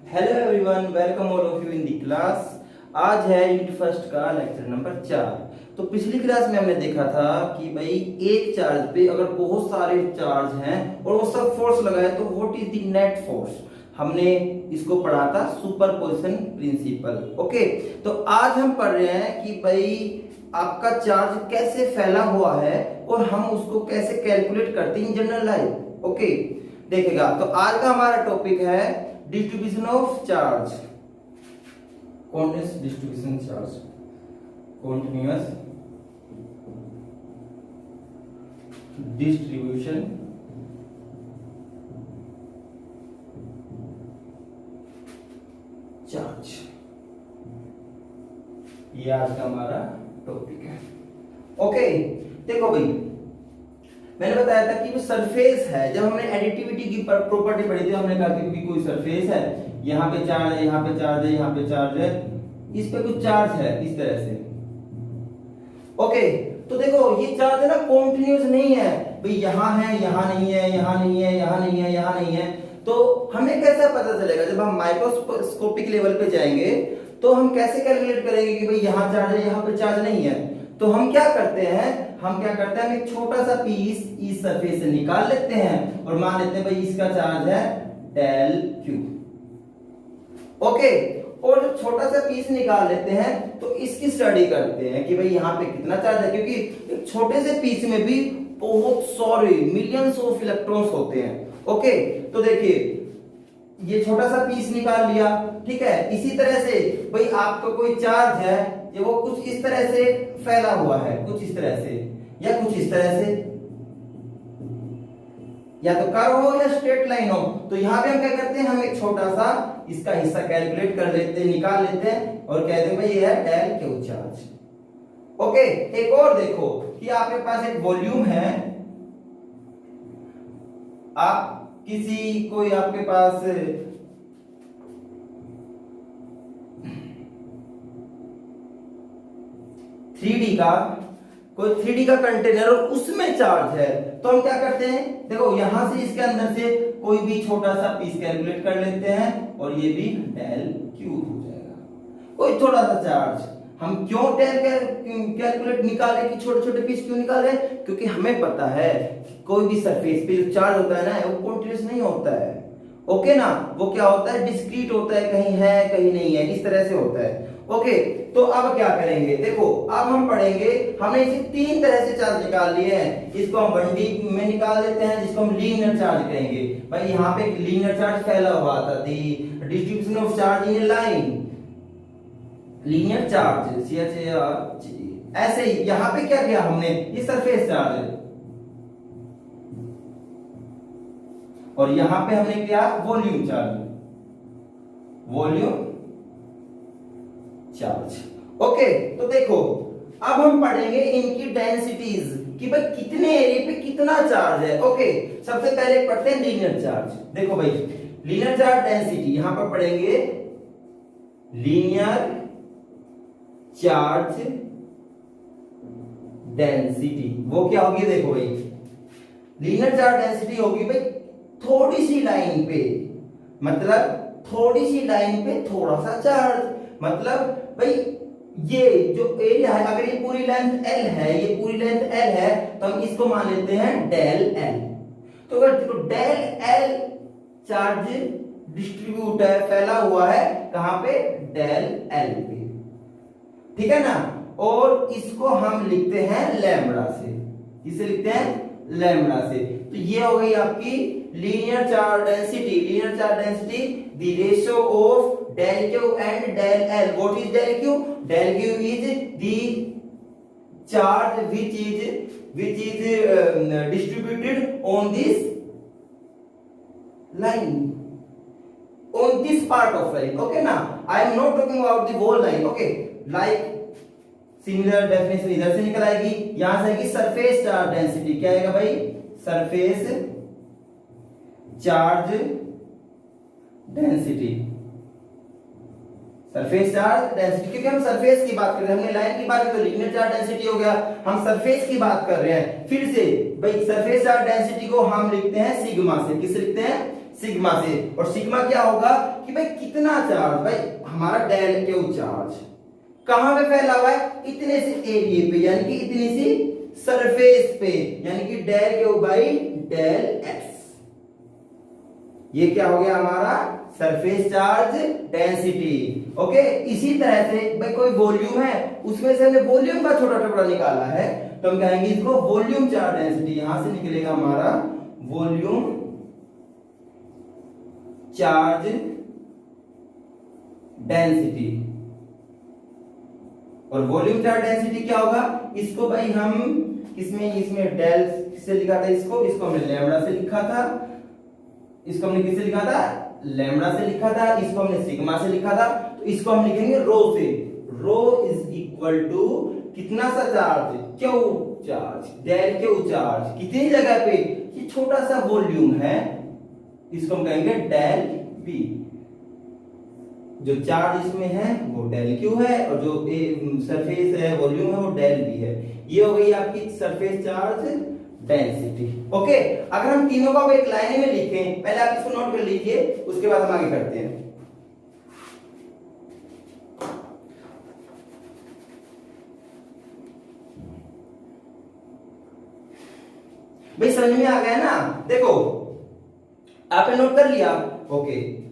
Hello everyone, welcome all of you in the class. आज है unit first का lecture number 4। तो पिछली क्लास में हमने देखा था कि भाई एक चार्ज पे अगर बहुत सारे चार्ज हैं और वो सब फोर्स लगाए तो what is the net force. हमने इसको पढ़ा था सुपरपोजिशन प्रिंसिपल। ओके, तो आज हम पढ़ रहे हैं कि भाई आपका चार्ज कैसे फैला हुआ है और हम उसको कैसे कैलकुलेट करते हैं इन जनरल लाइफ। ओके, देखेगा। तो आज का हमारा टॉपिक है distribution of charge, continuous distribution charge, continuous distribution charge, ये आज का हमारा टॉपिक है। ओके, देखो भाई, मैंने बताया था कि जो सरफेस है, जब हमने एडिटिविटी की प्रॉपर्टी पढ़ी थी, हमने कहा कि कोई सरफेस है, यहाँ पे चार्ज है, यहाँ पे चार्ज है, यहाँ पे चार्ज है, इस पे कुछ चार्ज है इस तरह से। ओके, तो देखो ये चार्ज है ना, कॉन्टिन्यूअस नहीं है भाई, यहाँ है, यहाँ नहीं है, यहाँ नहीं है, यहाँ नहीं है, यहाँ नहीं है। तो हमें कैसा पता चलेगा? जब हम माइक्रोस्कोपिक लेवल पे जाएंगे तो हम कैसे कैलकुलेट करेंगे कि भाई यहाँ चार्ज है, यहाँ पे चार्ज नहीं है। तो हम क्या करते हैं, हम एक छोटा सा पीस इस सरफेस से निकाल लेते हैं और मान लेते हैं भाई इसका चार्ज है डेल क्यू। ओके, और जब छोटा सा पीस निकाल लेते हैं तो इसकी स्टडी करते हैं कि भाई यहाँ पे कितना चार्ज है, क्योंकि एक छोटे से पीस में भी बहुत सारे मिलियंस ऑफ इलेक्ट्रॉन्स होते हैं। ओके, तो देखिए ये छोटा सा पीस निकाल लिया, ठीक है। इसी तरह से भाई आपका कोई चार्ज है, ये वो कुछ इस तरह से फैला हुआ है, कुछ इस तरह से या कुछ इस तरह से, या तो कर्व हो या स्ट्रेट लाइन हो। तो यहां पे हम क्या करते हैं, हम एक छोटा सा इसका हिस्सा कैलकुलेट कर लेते हैं, निकाल लेते हैं और कहते हैं भाई ये है डेल क्यू चार्ज। ओके, एक और देखो कि आपके पास एक वॉल्यूम है, आप किसी कोई आपके पास 3D का कोई 3D का कंटेनर और उसमें चार्ज है, तो हम क्या करते हैं, देखो यहां से इसके अंदर से कोई भी छोटा सा पीस कैलकुलेट कर लेते हैं और ये भी डेल क्यू हो जाएगा। कोई थोड़ा सा चार्ज हम क्यों डेल कैलकुलेट निकाले कि छोटे छोटे पीस क्यों निकाले, क्योंकि हमें पता है कोई भी सरफेस पे जो चार्ज होता है ना, वो कॉन्टिन्यूअस नहीं होता है। ओके ना, वो क्या होता है, डिस्क्रीट होता है, कहीं है कहीं नहीं है, इस तरह से होता है। ओके, तो अब क्या करेंगे, देखो अब हम पढ़ेंगे, हमने इसे 3 तरह से चार्ज निकाल लिए हैं। इसको हम 1D में निकाल देते हैं, जिसको हम लीनियर चार्ज कहेंगे। भाई यहाँ पे लीनियर चार्ज फैला हुआ था, the distribution of charge in a line, linear charge ऐसे ही यहाँ पे क्या किया हमने, ये सरफेस चार्ज है, और यहां पे हमने किया volume charge, volume charge. Okay, तो देखो अब हम पढ़ेंगे इनकी डेंसिटीज कि भाई कितने एरिया पे कितना चार्ज है। ओके, सबसे पहले पढ़ते हैं लीनियर चार्ज। देखो भाई लीनियर चार्ज डेंसिटी, यहां पर पढ़ेंगे लीनियर चार्ज डेंसिटी। वो क्या होगी, देखो भाई लीनियर चार्ज डेंसिटी होगी भाई थोड़ी सी लाइन पे, मतलब थोड़ी सी लाइन पे थोड़ा सा चार्ज, मतलब भाई ये जो एरिया है, अगर ये पूरी लेंथ L है, ये पूरी लेंथ L है, तो हम इसको मान लेते हैं डेल L। तो अगर देखो डेल L चार्ज डिस्ट्रीब्यूट है, फैला हुआ है कहां पे, डेल L पे, ठीक है ना। और इसको हम लिखते हैं लैम्बडा से, इसे लिखते हैं लैम्बडा से। तो ये हो गई आपकी linear charge density. Linear charge density the ratio of del q and del L. What is del q? Del q is the charge which is distributed on this line, on this part of line. Okay ना, I am not talking about the whole line. Okay, like similar definition इधर से निकल आएगी, यहां से आएगी surface charge density. क्या आएगा भाई, surface charge density, surface charge density, क्योंकि हम सरफेस की बात कर रहे हैं, हमने लाइन की बात की तो लीनियर चार्ज डेंसिटी हो गया, हम सरफेस की बात कर रहे हैं। फिर से भाई सरफेस चार्ज डेंसिटी को हम लिखते हैं सिग्मा से, किस लिखते हैं, सिग्मा से। और सिग्मा क्या होगा कि भाई कितना चार्ज, भाई हमारा डेल क्यू चार्ज कहां पे फैला हुआ है, इतने से एरिया पे, यानी कि इतनी सी सरफेस पे, यानी कि del q by del x. ये क्या हो गया हमारा सरफेस चार्ज डेंसिटी। ओके, इसी तरह से भाई कोई वॉल्यूम है, उसमें से हमने वॉल्यूम का छोटा टुकड़ा निकाला है, तो हम कहेंगे इसको वॉल्यूम चार्ज डेंसिटी। यहां से निकलेगा हमारा वॉल्यूम चार्ज डेंसिटी। और वॉल्यूम चार्ज डेंसिटी क्या होगा, इसको भाई हम इसमें डेल से लिखा था, इसको हमने लैम्बडा से लिखा था, इसको हमने किससे लिखा था, लैम्बडा से लिखा था, इसको हमने सिग्मा से लिखा था, तो इसको हम लिखेंगे रो से। रो इज इक्वल टू कितना सा charge, q charge, del q charge, कितनी जगह पे, ये छोटा सा वॉल्यूम है, इसको हम कहेंगे डेल वी। जो चार्ज इसमें है वो डेल क्यू है, और जो सरफेस है वॉल्यूम है वो डेल वी है। ये हो गई आपकी सरफेस चार्ज डेंसिटी। ओके, अगर हम तीनों को एक लाइन में लिखें, पहले आप इसको नोट कर लीजिए, उसके बाद हम आगे करते हैं। भाई समझ में आ गया ना, देखो आपने नोट कर लिया। ओके,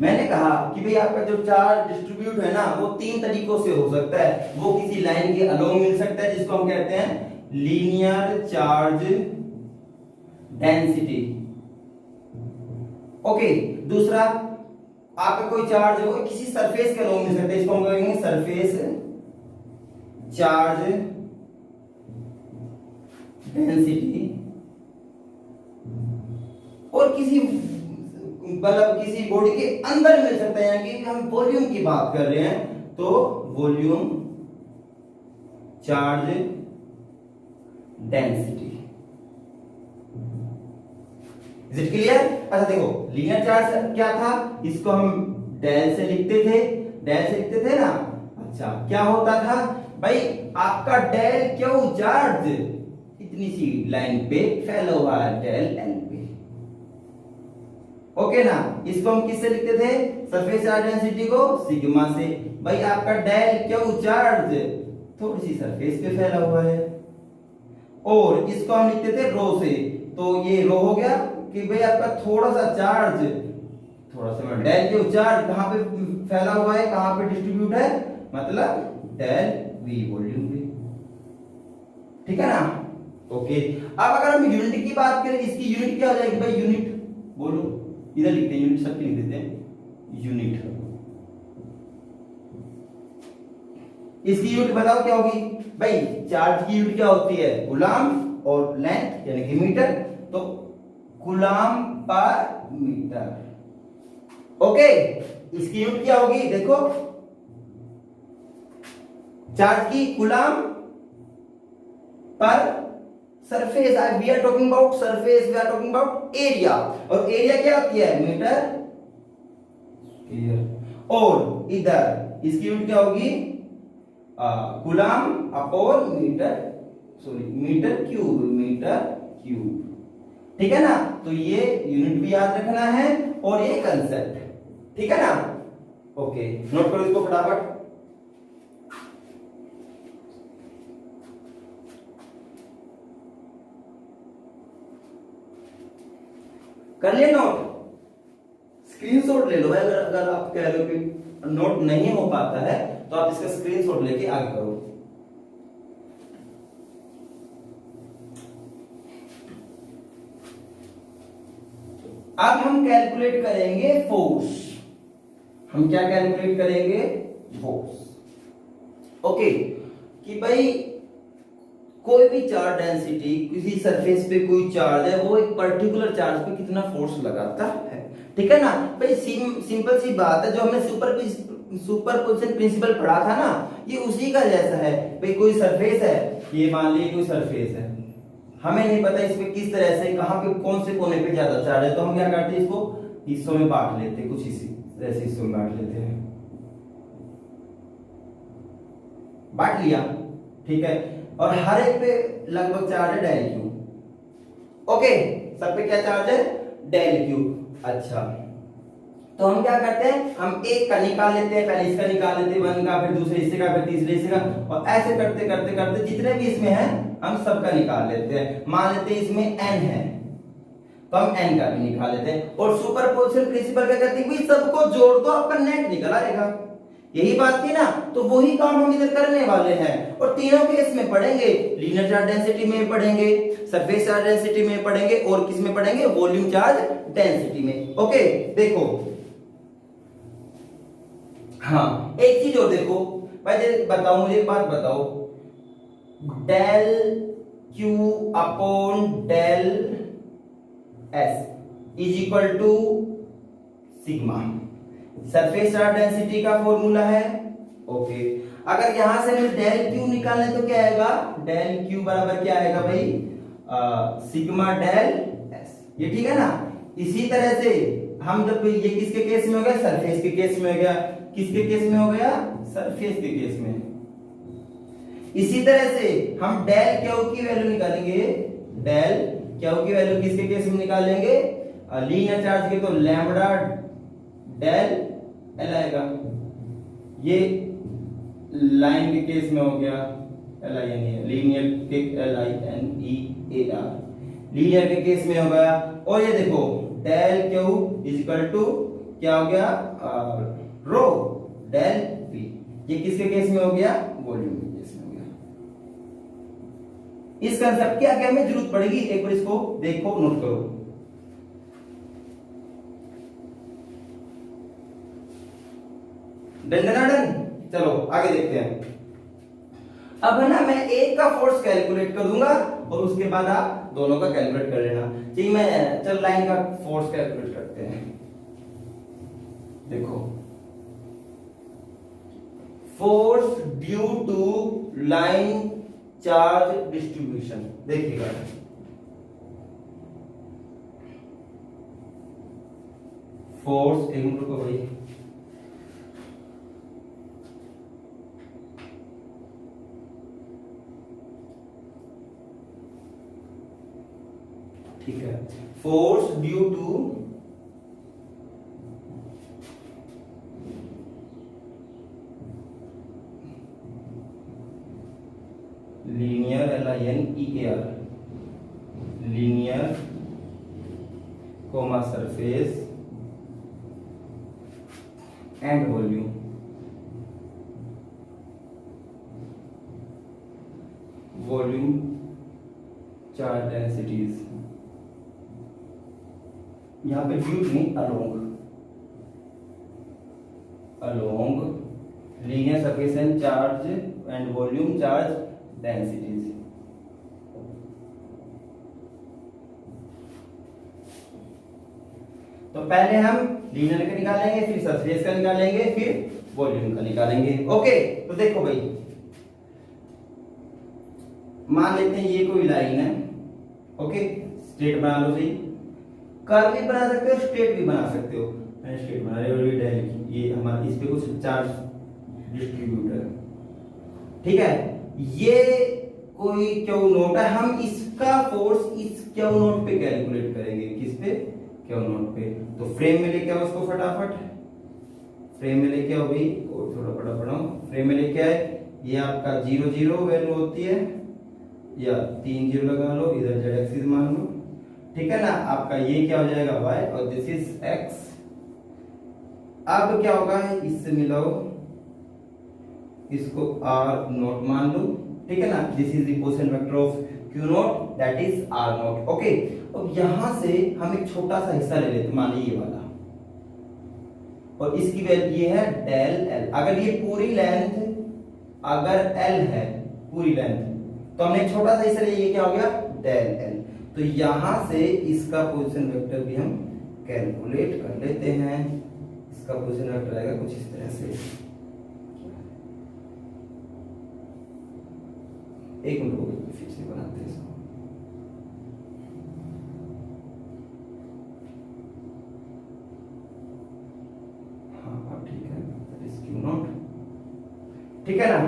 मैंने कहा कि भाई आपका जो चार्ज डिस्ट्रीब्यूट है ना, वो तीन तरीकों से हो सकता है। वो किसी लाइन के अलोंग मिल सकता है, जिसको हम कहते हैं लीनियर चार्ज डेंसिटी। ओके, दूसरा आपका कोई चार्ज है वो किसी सरफेस के अलोंग मिल सकता है, इसको हम कहेंगे सरफेस चार्ज डेंसिटी। और किसी मतलब किसी बॉडी के अंदर मिल सकता है, यानी कि हम वॉल्यूम की बात कर रहे हैं तो volume charge density. Is it clear? अच्छा देखो, लीनियर चार्ज क्या था, इसको हम डेल से लिखते थे ना। अच्छा, क्या होता था भाई, आपका डेल क्यू चार्ज इतनी सी लाइन पे फैला हुआ है, डेल एल पे। ओके ना, इसको हम किससे लिखते थे, सरफेस चार्ज डेंसिटी को सिग्मा से। भाई आपका डेल क्यू चार्ज थोड़ी सी सरफेस पे फैला हुआ है, और इसको हम लिखते थे रो से। तो ये रो हो गया कि भाई आपका थोड़ा सा चार्ज, थोड़ा सा डेल क्यू चार्ज कहां पे फैला हुआ है, कहां पे डिस्ट्रीब्यूट है, मतलब डेल वी वॉल्यूम पे। ठीक है ना? ओके, अब अगर हम यूनिट की बात करें, इसकी यूनिट क्या हो जाएगी भाई, यूनिट बोलो, इधर लिखते हैं यूनिट, सबकी लिख देते हैं यूनिट। इसकी यूनिट बताओ क्या होगी भाई, चार्ज की यूनिट क्या होती है, कूलम, और लेंथ यानी कि मीटर, तो कूलम पर मीटर। ओके, इसकी यूनिट क्या होगी, देखो चार्ज की कूलम पर surface, we are talking about surface, we are talking about area, और एरिया क्या होती है, मीटर स्क्वायर। और इधर इसकी यूनिट क्या होगी, coulomb upon metre, sorry metre cube. ठीक है ना? तो ये यूनिट भी याद रखना है और ये कंसेप्ट। ठीक है ना? ओके, नोट करो इसको फटाफट। कर लिया नोट, स्क्रीनशॉट ले लो भाई। अगर आप कह रहे हो कि नोट नहीं हो पाता है तो आप इसका स्क्रीनशॉट लेके आगे करो। अब हम कैलकुलेट करेंगे फोर्स। हम क्या कैलकुलेट करेंगे, फोर्स। ओके, कि भाई कोई भी चार्ज डेंसिटी, किसी सरफेस पे कोई चार्ज है, वो एक पर्टिकुलर चार्ज पे कितना फोर्स लगाता है। ठीक है ना भाई, सिंपल सी बात है, जो हमने सुपरपोजिशन प्रिंसिपल पढ़ा था ना, ये उसी का जैसा है। भाई कोई सरफेस है, ये मान लीजिए कोई सरफेस है, हमें नहीं पता इसमें किस तरह से, कहां पे, कौन से कोने पे ज्यादा चार्ज है, तो हम क्या करते हैं, इसको हिस्सों में बांट लेते हैं, कुछ इसी ऐसे हिस्सों में बांट लेते हैं। बांट लिया, ठीक है, और हर एक पे लगभग चार्ज है डेल क्यू। ओके, सब पे क्या चार्ज है, डेल क्यू। अच्छा, तो हम क्या करते हैं, हम एक का निकाल लेते हैं, पहले इसका निकाल लेते हैं, वन का, फिर दूसरे हिस्से का, फिर तीसरे हिस्से का, और ऐसे करते करते करते जितने भी इसमें है हम सबका निकाल लेते हैं। मान लेते हैं इसमें n है, तो हम n का भी निकाल लेते हैं। और सुपरपोजिशन प्रिंसिपल क्या कहती है, सबको जोड़ दो, आपका नेट निकल आएगा। यही बात थी ना, तो वही काम हम इधर करने वाले हैं। और तीनों केस में पढ़ेंगे, लीनियर चार्ज डेंसिटी में पढ़ेंगे, सरफेस चार्ज डेंसिटी में पढ़ेंगे, और किस में पढ़ेंगे, वॉल्यूम चार्ज डेंसिटी में। ओके, देखो, हाँ एक चीज और देखो भाई, बताओ मुझे एक बात बताओ, del Q upon del s is equal to sigma, surface charge density का फॉर्मूला है। ओके, अगर यहां से हमें डेल क्यू निकालना है तो क्या आएगा, डेल क्यू बराबर क्या आएगा भाई, सिग्मा डेल एस, ये ठीक है ना। इसी तरह से हम जब ये किसके केस में हो गया, सरफेस के केस में हो गया, किसके केस में हो गया, सरफेस के केस में। इसी तरह से हम डेल क्यू की वैल्यू निकालेंगे, डेल क्यू की वैल्यू किसके केस में निकालेंगे, लीनियर चार्ज के, तो लैम्बडा डेल एल आएगा। ये लाइन के केस में हो गया, L I N A, linear के, L I N E A R, linear के केस में हो गया। और ये देखो del Q is equal to क्या हो गया, रो डेल पी, ये किसके केस में हो गया, वॉल्यूम के केस में हो गया। इस कंसेप्ट की आगे हमें जरूरत पड़ेगी, एक बार इसको देखो, नोट करो। डन, चलो आगे देखते हैं। अब है ना, मैं एक का फोर्स कैलकुलेट कर दूंगा और उसके बाद आप दोनों का कैलकुलेट कर लेना। ठीक, मैं चल लाइन का फोर्स कैलकुलेट करते हैं। देखो, force due to line charge distribution, देखिएगा फोर्स, एक मिनट रुको भाई, ठीक है, force due to linear, L I N E A R, linear comma surface and volume, volume charge densities, यहां पे ड्यू नहीं, along, along linear surface and charge and volume charge densities. तो पहले हम लीनियर का निकालेंगे, फिर सरफेस का निकालेंगे, फिर वॉल्यूम का निकालेंगे। ओके, तो देखो भाई, मान लेते हैं ये कोई लाइन है, ओके, स्ट्रेट बना लो, सही, कर्व भी बना सकते हो, स्ट्रेट भी बना सकते हो। मैंने स्ट्रेट बना लिया, ये हमारा इस पे कुछ चार्ज डिस्ट्रीब्यूट है, ठीक है, ये कोई क्यू नोट है, हम इसका फोर्स इस क्यू नोट पे कैलकुलेट करेंगे, किस पे, क्यू नोट पे। तो फ्रेम में लेके आओ उसको फटाफट, फ्रेम में लेके आओ भाई, और थोड़ा बड़ा बनाओ, फ्रेम में लेके आए, ये आपका 0 0 वैल्यू होती है, या 3 0 लगा लो, इधर जेड एक्सिस मान लो, ठीक है ना। आपका ये क्या हो जाएगा, y, और दिस इज x। अब क्या होगा, इससे मिलाओ, इसको r नोट मान लो, ठीक है ना। This is the position vector of q note, that is r note. Okay, अब यहां से हम एक छोटा सा हिस्सा ले लेते हैं, मान लीजिए ये वाला, और इसकी वैल्यू ये है डेल l। अगर ये पूरी लेंथ, अगर l है पूरी लेंथ, तो हमने एक छोटा सा हिस्सा लिया, ये क्या हो गया, डेल l। तो यहां से इसका पोजीशन वेक्टर भी हम कैलकुलेट कर लेते हैं। इसका पोजीशन वेक्टर आएगा कुछ इस तरह से, एक मिनट फिर से बनाते हैं इसको। हाँ ठीक है, क्यू नॉट, ठीक है ना।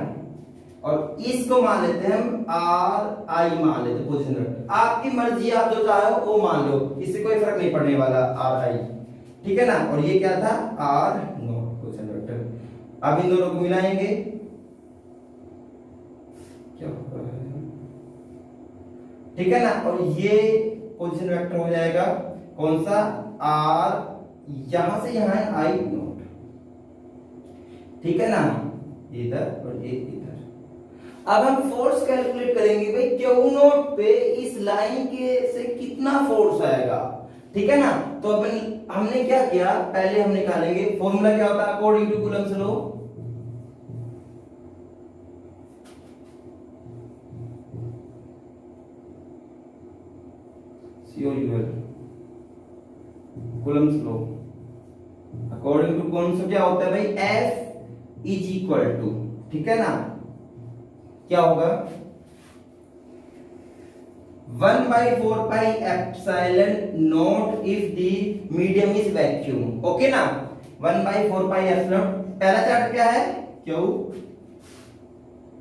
और इसको मान लेते हैं हम आर आई मान लेते हैं पोजीशन वेक्टर। आपकी मर्जी, आप जो चाहो वो मान लो, इससे कोई फर्क नहीं पड़ने वाला आर आई, ठीक है ना। और ये क्या था, आर नोट पोजीशन वेक्टर। अब इन दोनों को मिलाएंगे, क्या होगा, ठीक है ना। और ये पोजीशन वेक्टर हो जाएगा कौन सा, आर, यहां से यहां है आई नोट, ठीक है ना, इधर और एक इधर। अब हम फोर्स कैलकुलेट करेंगे भाई, क्यू नोट पे इस लाइन के से कितना फोर्स आएगा, ठीक है ना। तो अपन हमने क्या किया, पहले हम निकालेंगे फॉर्मूला क्या होता है according to Coulomb's law, Coulomb's law according to कौन सा क्या होता है भाई, F इज इक्वल टू, ठीक है ना, क्या होगा 1/4 पाई epsilon not if the medium is vacuum, okay ना। 1/4 पाई एप्सिलॉन, पहला चार्ट क्या है, क्यू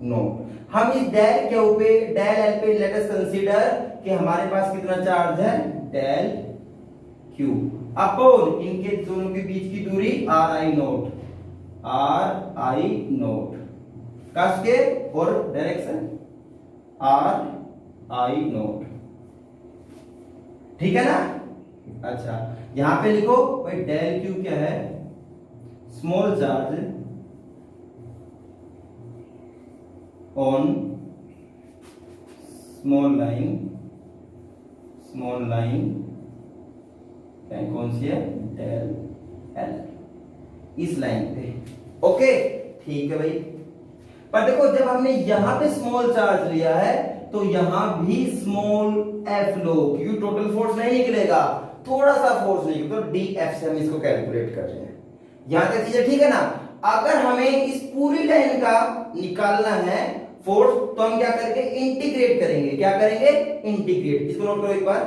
नोट। हम इस डेल क्यू पे, डेल एल पे लेट अस कंसीडर कि हमारे पास कितना चार्ज है, डेल क्यू अपॉन इनके दोनों के बीच की दूरी are I note, are I naught का स्केल और डायरेक्शन आर आई नोट, ठीक है ना। अच्छा यहां पे लिखो भाई डेल क्यू क्या है, small charge on small line कौन सी है, डेल एल, इस लाइन पे, ओके ठीक है भाई। पर देखो जब हमने यहां पे स्मॉल चार्ज लिया है तो यहां भी स्मॉल एफ लो, क्योंकि टोटल फोर्स नहीं निकलेगा, थोड़ा सा फोर्स निकलेगा, तो डी एफ से हम इसको कैलकुलेट कर रहे हैं। यहां तक चीजें ठीक है ना। अगर हमें इस पूरी लाइन का निकालना है फोर्स, तो हम क्या करेंगे, इंटीग्रेट करेंगे, क्या करेंगे, इंटीग्रेट। इसको नोट करो एक बार,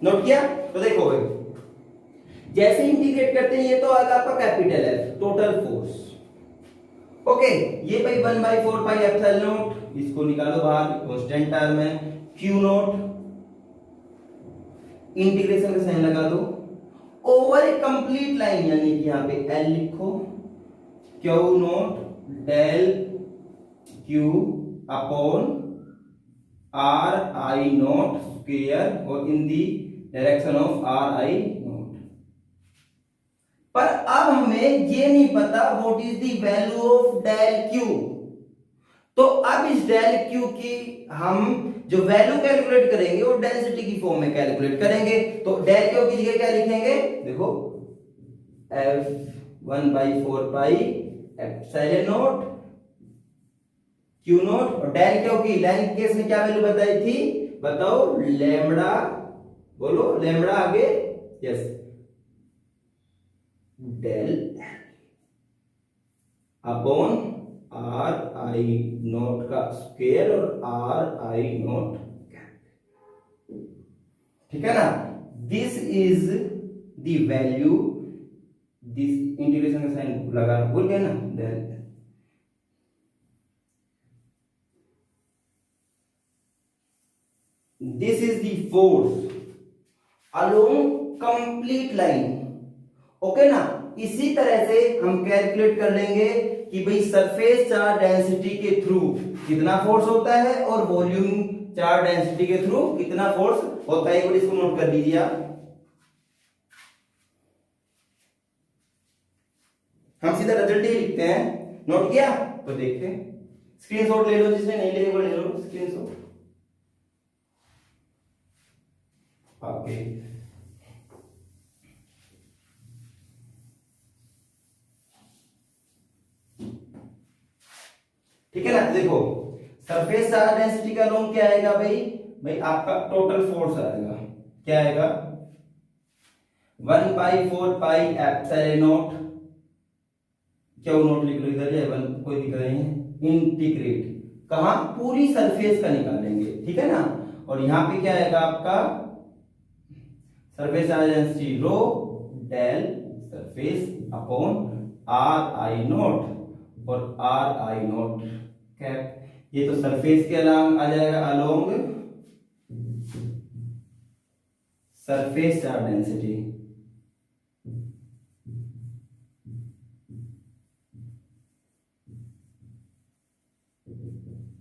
नोट किया, तो देखो भाई जैसे इंटीग्रेट करते हैं ये तो आएगा आपका capital F, total force, okay. ये भाई 1/4 पाई एप्सिलॉन नोट, इसको निकालो बाहर, कांस्टेंट टर्म है, क्यू नोट, इंटीग्रेशन का साइन लगा दो, ओवर ए कंप्लीट लाइन, यानी कि यहां पे एल लिखो, Q naught del Q upon are I naught square और in the direction of R I naught. पर अब हमें ये नहीं पता what is the value of del Q, तो अब इस डेल क्यू की हम जो वैल्यू कैलकुलेट करेंगे वो डेंसिटी की फॉर्म में कैलकुलेट करेंगे। तो डेल क्यू की जगह क्या लिखेंगे, देखो F 1/4 pi epsilon note Q note, और डेल क्यू की लाइन केस में क्या वैल्यू बताई थी, बताओ, लैम्बडा, बोलो लैम्बडा आगे, yes, del upon are I naught का स्क्वायर और आर आई नोट, ठीक है ना। This is the value, this integration का साइन लगा भूल गए ना, del this is the force along complete line, okay ना। इसी तरह से हम कैलकुलेट कर लेंगे कि भाई सरफेस चार्ज डेंसिटी के थ्रू कितना फोर्स होता है और वॉल्यूम चार्ज डेंसिटी के थ्रू कितना फोर्स होता है, एक बार इसको नोट कर लीजिए आप। हम सीधा रिजल्ट ही लिखते हैं, नोट किया, तो देखते हैं, स्क्रीनशॉट ले लो, जिसने नहीं ले लो स्क्रीनशॉट, ओके। ठीक है ना, देखो सरफेस चार्ज डेंसिटी का लॉन्ग क्या आएगा भाई आपका टोटल फोर्स आएगा, क्या आएगा 1/4 पाई एप्सिलॉन नोट, क्या नोट लिख लो इधर, है 1 कोई दिख रहे हैं, इंटीग्रेट कहां, पूरी सरफेस का निकालेंगे, ठीक है ना। और यहां पे क्या आएगा आपका surface charge density rho del surface upon are I naught और आर आई नोट कैप। ये तो सरफेस के अलोंग आ जाएगा, along surface charge density.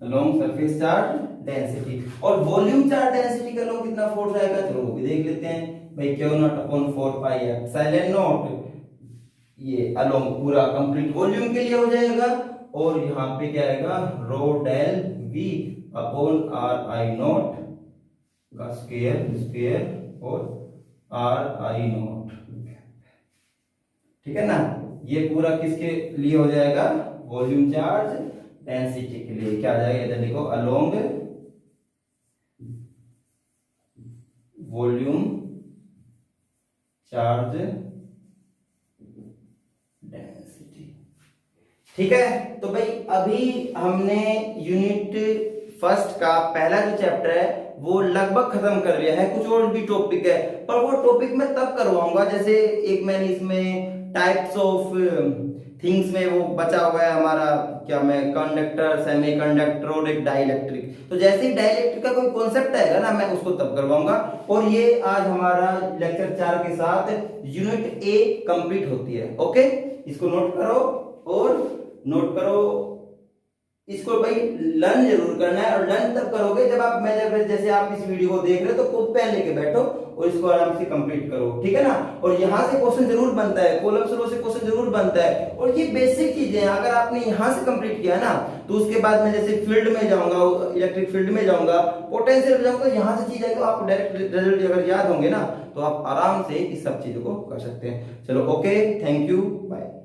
Along surface charge density. और वॉल्यूम चार्ज डेंसिटी का लोग कितना फोर्स आएगा, चलो वो भी देख लेते हैं भाई। Q naught upon 4 pi epsilon naught, ये अलोंग पूरा कंप्लीट वॉल्यूम के लिए हो जाएगा। और यहाँ पे क्या आएगा, rho del V upon are I naught का स्क्वायर और आर आई नॉट, ठीक है ना। ये पूरा किसके लिए हो जाएगा, वॉल्यूम चार्ज डेंसिटी के लिए। क्या आ जाएगा, इधर देखो, अलोंग वॉल्यूम चार्ज डेंसिटी, ठीक है। तो भाई अभी हमने यूनिट फर्स्ट का पहला जो चैप्टर है वो लगभग खत्म कर लिया है। कुछ और भी टॉपिक है, पर वो टॉपिक मैं तब करवाऊंगा, जैसे एक मैंने इसमें टाइप्स ऑफ थिंग्स में वो बचा हुआ है हमारा, क्या मैं, कंडक्टर, सेमीकंडक्टर और एक डाइलेक्ट्रिक। तो जैसे ही डाइलेक्ट्रिक का कोई कॉन्सेप्ट आएगा ना, मैं उसको तब करवाऊंगा। और ये आज हमारा लेक्चर 4 के साथ यूनिट ए कंप्लीट होती है। ओके, इसको नोट करो और नोट करो, इसको भाई लर्न जरूर करना है। और लर्न तब करोगे जब आप, मैं जैसे आप इस वीडियो को देख रहे हो तो कॉपी पेन लेके बैठो और इसको आराम से कंप्लीट करो, ठीक है ना। और यहाँ से क्वेश्चन जरूर बनता है, कॉलम्स रो से क्वेश्चन जरूर बनता है। और ये बेसिक चीजें हैं, अगर आपने यहाँ से कंप्लीट किया ना तो उसके बाद मैं जैसे फील्ड में जाऊंगा, इलेक्ट्रिक फील्ड में जाऊंगा, पोटेंशियल जाऊंगा, यहाँ से चीज आएगी, आपको डायरेक्ट रिजल्ट अगर याद होंगे ना तो आप आराम से इस सब चीजों को कर सकते हैं। चलो ओके, थैंक यू, बाय।